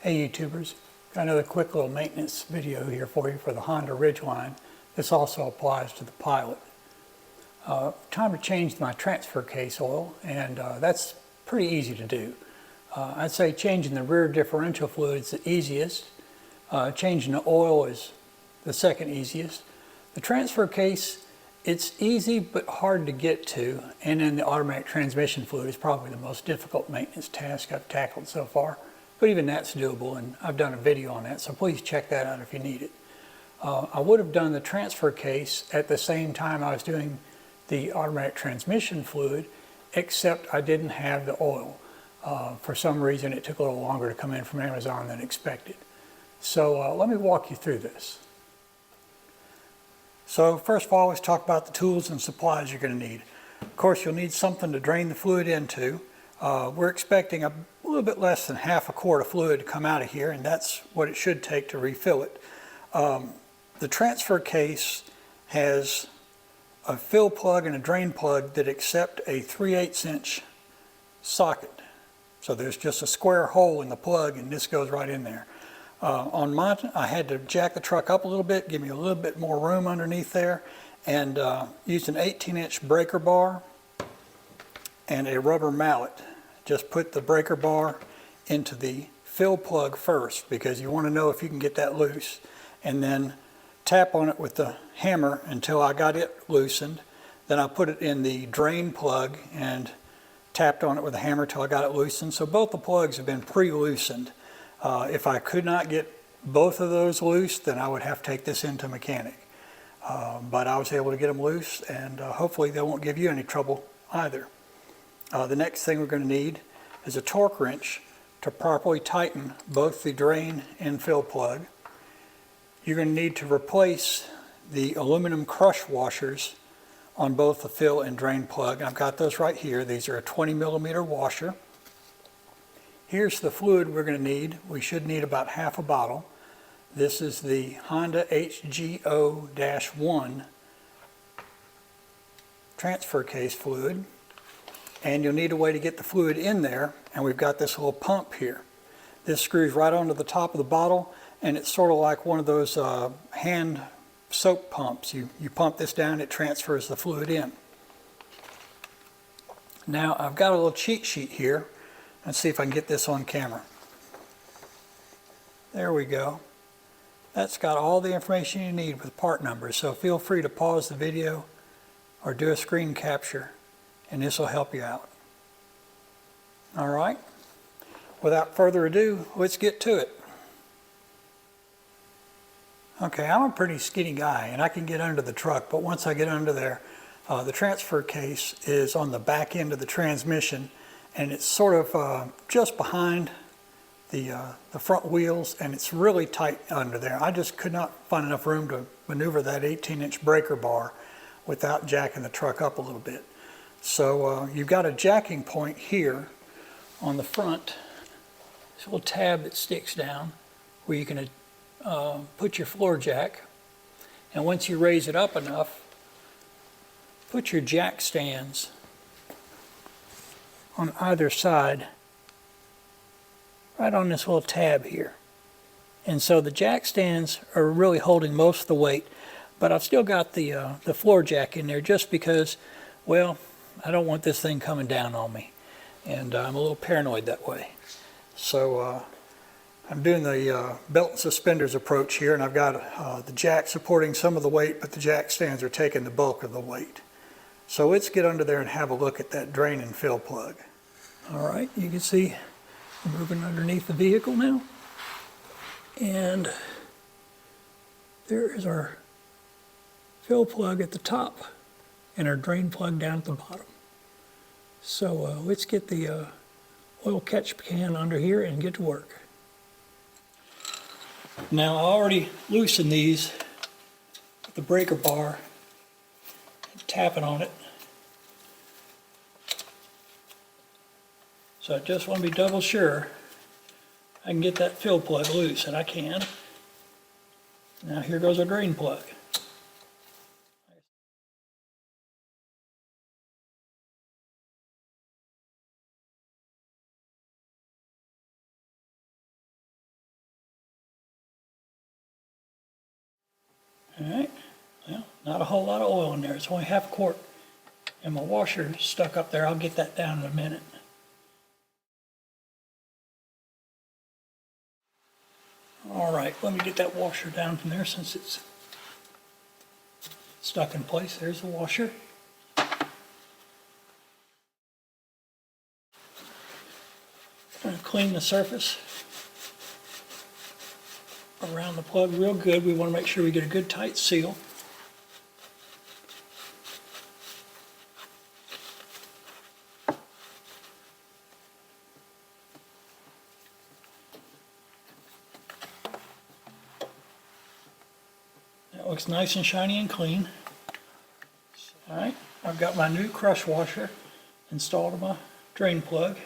Hey YouTubers, got another quick little maintenance video here for you for the Honda Ridgeline. This also applies to the Pilot. Time to change my transfer case oil, and that's pretty easy to do. I'd say changing the rear differential fluid is the easiest. Changing the oil is the second easiest. The transfer case, it's easy but hard to get to, and then the automatic transmission fluid is probably the most difficult maintenance task I've tackled so far. But even that's doable, and I've done a video on that, so please check that out if you need it. I would have done the transfer case at the same time I was doing the automatic transmission fluid, except I didn't have the oil. For some reason it took a little longer to come in from Amazon than expected. So let me walk you through this. So first of all, let's talk about the tools and supplies you're going to need. Of course, you'll need something to drain the fluid into. We're expecting a little bit less than half a quart of fluid to come out of here, and that's what it should take to refill it. The transfer case has a fill plug and a drain plug that accept a 3/8 inch socket. So there's just a square hole in the plug, and this goes right in there. On mine, I had to jack the truck up a little bit, give me a little bit more room underneath there, and used an 18-inch breaker bar and a rubber mallet. Just put the breaker bar into the fill plug first, because you want to know if you can get that loose, and then tap on it with the hammer until I got it loosened. Then I put it in the drain plug and tapped on it with a hammer until I got it loosened. So both the plugs have been pre-loosened. If I could not get both of those loose, then I would have to take this into mechanic. But I was able to get them loose, and hopefully they won't give you any trouble either. The next thing we're going to need is a torque wrench to properly tighten both the drain and fill plug. You're going to need to replace the aluminum crush washers on both the fill and drain plug. I've got those right here. These are a 20mm washer. Here's the fluid we're going to need. We should need about half a bottle. This is the Honda HGO-1 transfer case fluid. And you'll need a way to get the fluid in there, and we've got this little pump here. This screws right onto the top of the bottle, and it's sort of like one of those hand soap pumps. You pump this down, it transfers the fluid in. Now I've got a little cheat sheet here. Let's see if I can get this on camera. There we go. That's got all the information you need with part numbers, so feel free to pause the video or do a screen capture, and this will help you out. All right, without further ado, let's get to it. Okay, I'm a pretty skinny guy, and I can get under the truck, but once I get under there, the transfer case is on the back end of the transmission, and it's sort of just behind the front wheels, and it's really tight under there. I just could not find enough room to maneuver that 18-inch breaker bar without jacking the truck up a little bit. So you've got a jacking point here on the front. This little tab that sticks down where you can put your floor jack. And once you raise it up enough, put your jack stands on either side right on this little tab here. And so the jack stands are really holding most of the weight, but I've still got the floor jack in there just because, well, I don't want this thing coming down on me, and I'm a little paranoid that way. So I'm doing the belt and suspenders approach here, and I've got the jack supporting some of the weight, but the jack stands are taking the bulk of the weight. So let's get under there and have a look at that drain and fill plug. All right, you can see I'm moving underneath the vehicle now, and there is our fill plug at the top and our drain plug down at the bottom. So let's get the oil catch can under here and get to work. Now I already loosened these with the breaker bar and tapping on it. So I just want to be double sure I can get that fill plug loose, and I can. Now here goes our drain plug. All right, well, not a whole lot of oil in there. It's only half a quart. And my washer is stuck up there. I'll get that down in a minute. All right, let me get that washer down from there since it's stuck in place. There's the washer. I'm going to clean the surface around the plug real good. We want to make sure we get a good tight seal. That looks nice and shiny and clean. All right, I've got my new crush washer installed in my drain plug.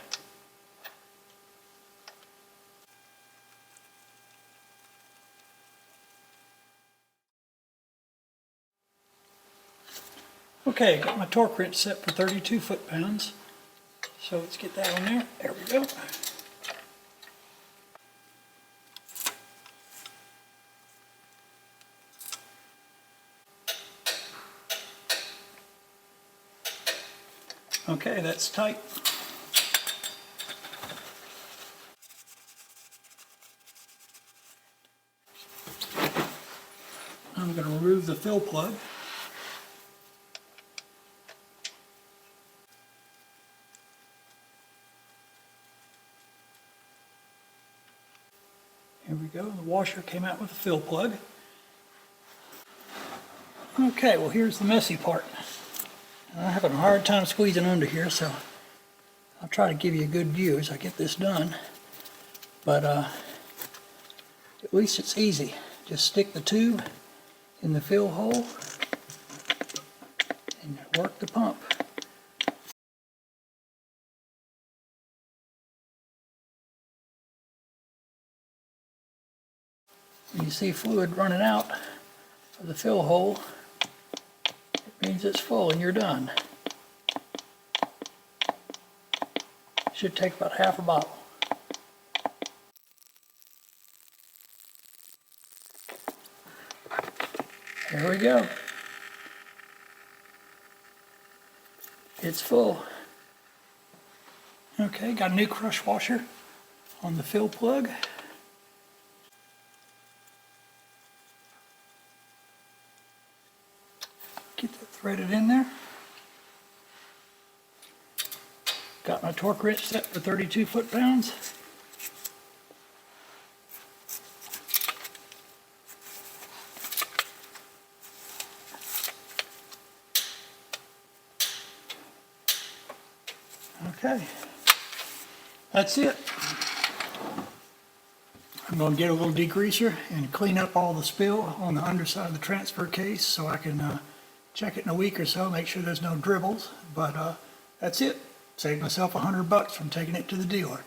Okay, got my torque wrench set for 32 foot-pounds. So let's get that on there. There we go. Okay, that's tight. I'm going to remove the fill plug. Here we go, the washer came out with a fill plug. Okay, well here's the messy part. I'm having a hard time squeezing under here, so I'll try to give you a good view as I get this done. But at least it's easy. Just stick the tube in the fill hole and work the pump. When you see fluid running out of the fill hole, it means it's full and you're done. Should take about half a bottle. There we go. It's full. Okay, got a new crush washer on the fill plug. Get that threaded in there. Got my torque wrench set for 32 foot-pounds. Okay, that's it. I'm going to get a little degreaser and clean up all the spill on the underside of the transfer case so I can check it in a week or so, make sure there's no dribbles. But that's it. Saved myself $100 from taking it to the dealer.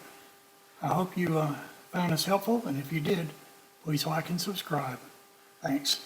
I hope you found this helpful, and if you did, please like and subscribe. Thanks.